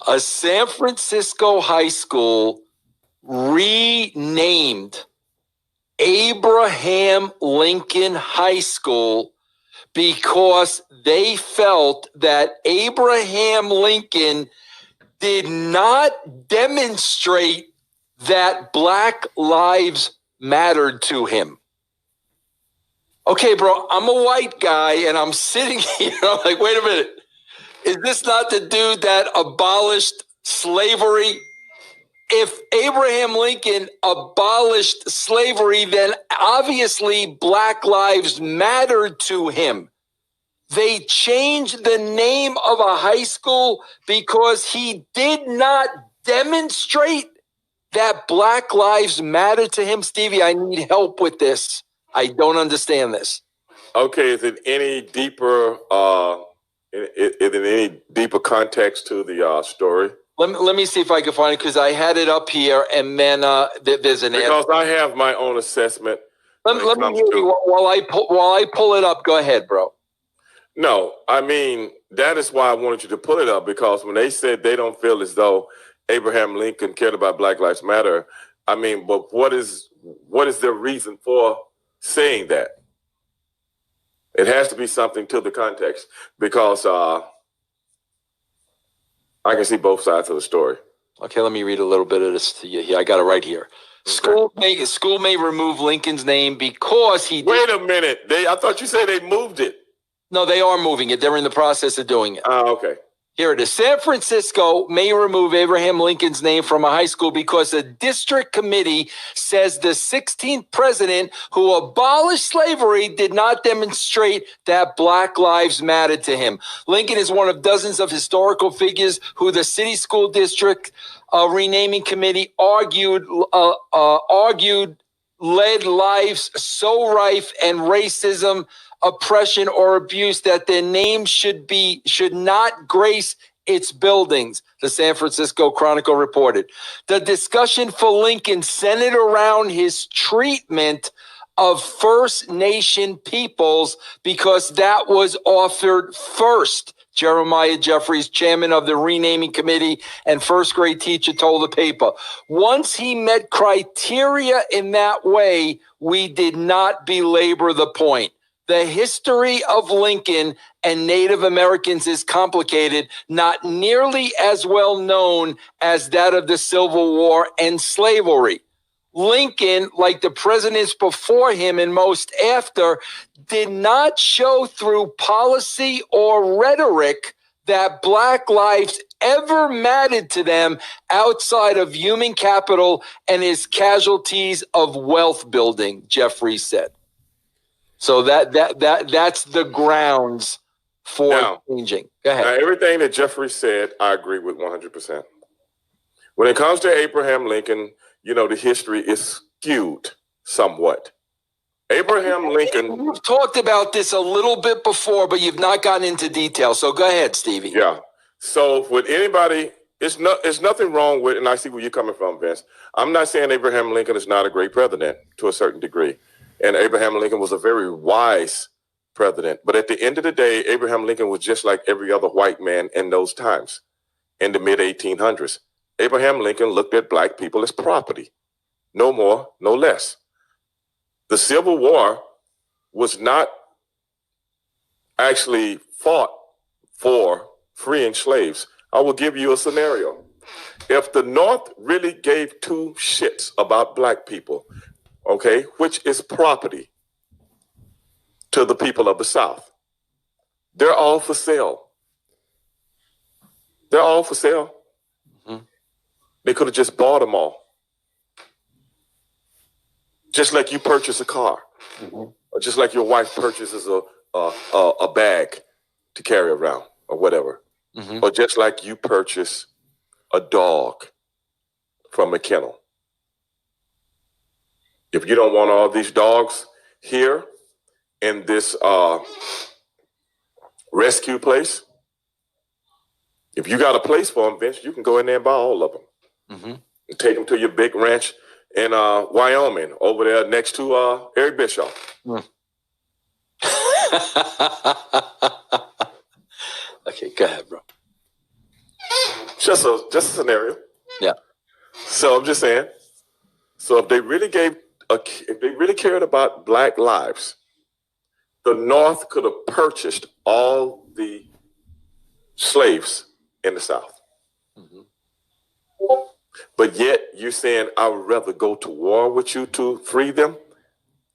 A San Francisco high school renamed Abraham Lincoln High School because they felt that Abraham Lincoln did not demonstrate that Black lives mattered to him. Okay, bro, I'm a white guy and I'm sitting here. I'm like, wait a minute. Is this not the dude that abolished slavery? If Abraham Lincoln abolished slavery, then obviously Black lives mattered to him. They changed the name of a high school because he did not demonstrate that Black lives matter to him. Stevie, I need help with this. I don't understand this. Okay, is it any deeper? Is there any deeper context to the story? Let me see if I can find it because I had it up here, and then there's an answer. Because I have my own assessment. Let me hear you while I pull it up. Go ahead, bro. No, I mean that is why I wanted you to pull it up, because when they said they don't feel as though Abraham Lincoln cared about Black Lives Matter, I mean, but what is their reason for saying that? It has to be something to the context, because I can see both sides of the story. Okay, let me read a little bit of this to you here. I got it right here. Okay. School may remove Lincoln's name because he. Wait a minute. I thought you said they moved it. No, they are moving it. They're in the process of doing it. Okay. Here it is. San Francisco may remove Abraham Lincoln's name from a high school because a district committee says the 16th president who abolished slavery did not demonstrate that Black lives mattered to him. Lincoln is one of dozens of historical figures who the city school district renaming committee argued led lives so rife and racism, oppression, or abuse that their names should not grace its buildings, the San Francisco Chronicle reported. The discussion for Lincoln centered around his treatment of First Nation peoples because that was offered first. Jeremiah Jeffries, chairman of the renaming committee and first grade teacher, told the paper. Once he met criteria in that way, we did not belabor the point. The history of Lincoln and Native Americans is complicated, not nearly as well known as that of the Civil War and slavery. Lincoln, like the presidents before him and most after, did not show through policy or rhetoric that Black lives ever mattered to them outside of human capital and his casualties of wealth building, Jeffries said. So that's the grounds for changing. Go ahead. Now, everything that Jeffrey said, I agree with 100%. When it comes to Abraham Lincoln, you know, the history is skewed somewhat. Abraham Lincoln. You've talked about this a little bit before, but you've not gotten into detail. So go ahead, Stevie. Yeah. So with anybody, it's nothing wrong with, and I see where you're coming from, Vince. I'm not saying Abraham Lincoln is not a great president to a certain degree. And Abraham Lincoln was a very wise president. But at the end of the day, Abraham Lincoln was just like every other white man in those times, in the mid-1800s. Abraham Lincoln looked at Black people as property, no more, no less. The Civil War was not actually fought for freeing slaves. I will give you a scenario. If the North really gave two shits about Black people, okay, which is property to the people of the South, they're all for sale. They're all for sale. Mm-hmm. They could have just bought them all. Just like you purchase a car, mm-hmm. or just like your wife purchases a bag to carry around or whatever, mm-hmm. or just like you purchase a dog from a kennel. If you don't want all these dogs here in this rescue place, if you got a place for them, Vince, you can go in there and buy all of them, mm-hmm. and take them to your big ranch in Wyoming, over there next to Eric Bischoff. Mm. Okay, go ahead, bro. Just a scenario. Yeah. So I'm just saying. So if they really cared about black lives, the North could have purchased all the slaves in the South. Mm-hmm. But yet you're saying I would rather go to war with you to free them,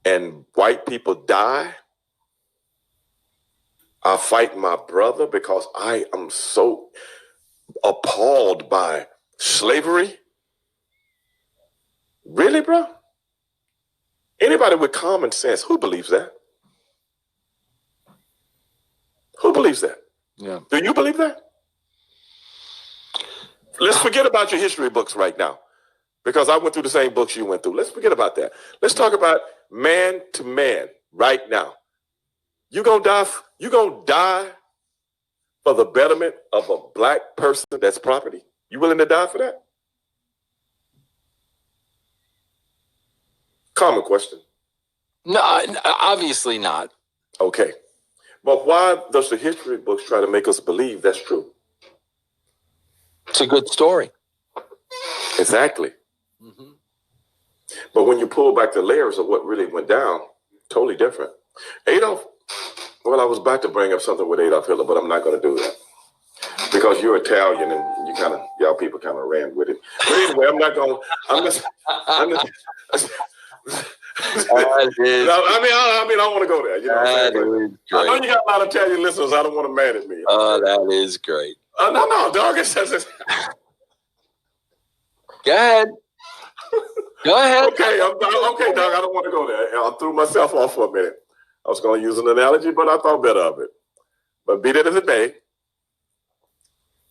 and white people die. I fight my brother because I am so appalled by slavery. Really, bro? Anybody with common sense, who believes that? Who believes that? Yeah. Do you believe that? Let's forget about your history books right now, because I went through the same books you went through. Let's forget about that. Let's talk about man to man right now. You gonna die for the betterment of a black person that's property? You willing to die for that? Common question. No, obviously not. Okay. But why does the history books try to make us believe that's true? It's a good story. Exactly. Mm-hmm. But when you pull back the layers of what really went down, totally different. Adolf, well, I was about to bring up something with Adolf Hitler, but I'm not going to do that. Because you're Italian and y'all people kind of ran with it. But anyway, I want to go there. You know what I'm saying? I know you got a lot of Italian listeners. I don't want them mad at me. Oh, that is great. No, dog. It says it. Go ahead. Go ahead. Okay, dog. I don't want to go there. I threw myself off for a minute. I was going to use an analogy, but I thought better of it. But be that as it may,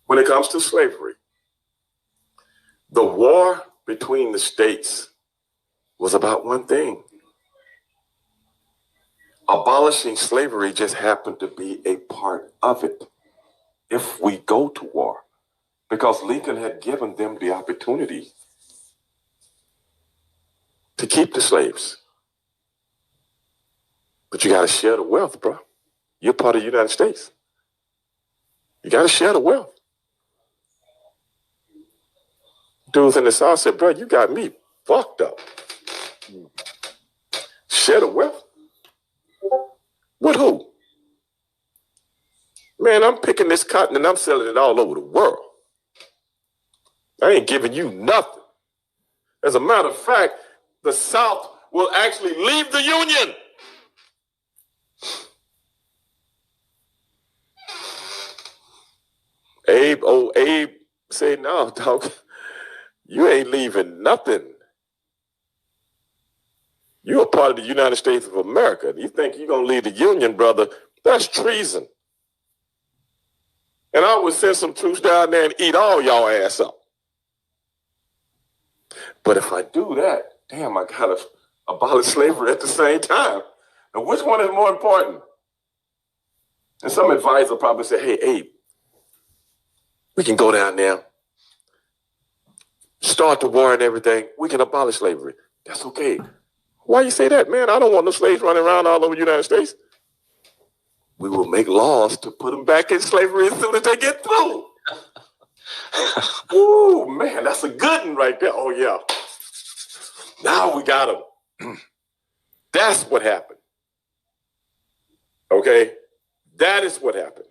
when it comes to slavery, the war between the states was about one thing. Abolishing slavery just happened to be a part of it. If we go to war, because Lincoln had given them the opportunity to keep the slaves. But you got to share the wealth, bro. You're part of the United States. You got to share the wealth. Dudes in the South said, bro, you got me fucked up. Share the wealth? With who? Man, I'm picking this cotton and I'm selling it all over the world. I ain't giving you nothing. As a matter of fact, the South will actually leave the Union. Abe said, no, dog, you ain't leaving nothing. You're a part of the United States of America. You think you're going to leave the Union, brother? That's treason. And I would send some troops down there and eat all y'all ass up. But if I do that, damn, I got to abolish slavery at the same time. And which one is more important? And some advisor probably say, hey, Abe, we can go down there, start the war and everything. We can abolish slavery. That's okay. Why you say that, man? I don't want no slaves running around all over the United States. We will make laws to put them back in slavery as soon as they get through. Ooh, man, that's a good one right there. Oh, yeah. Now we got them. That's what happened. Okay? That is what happened.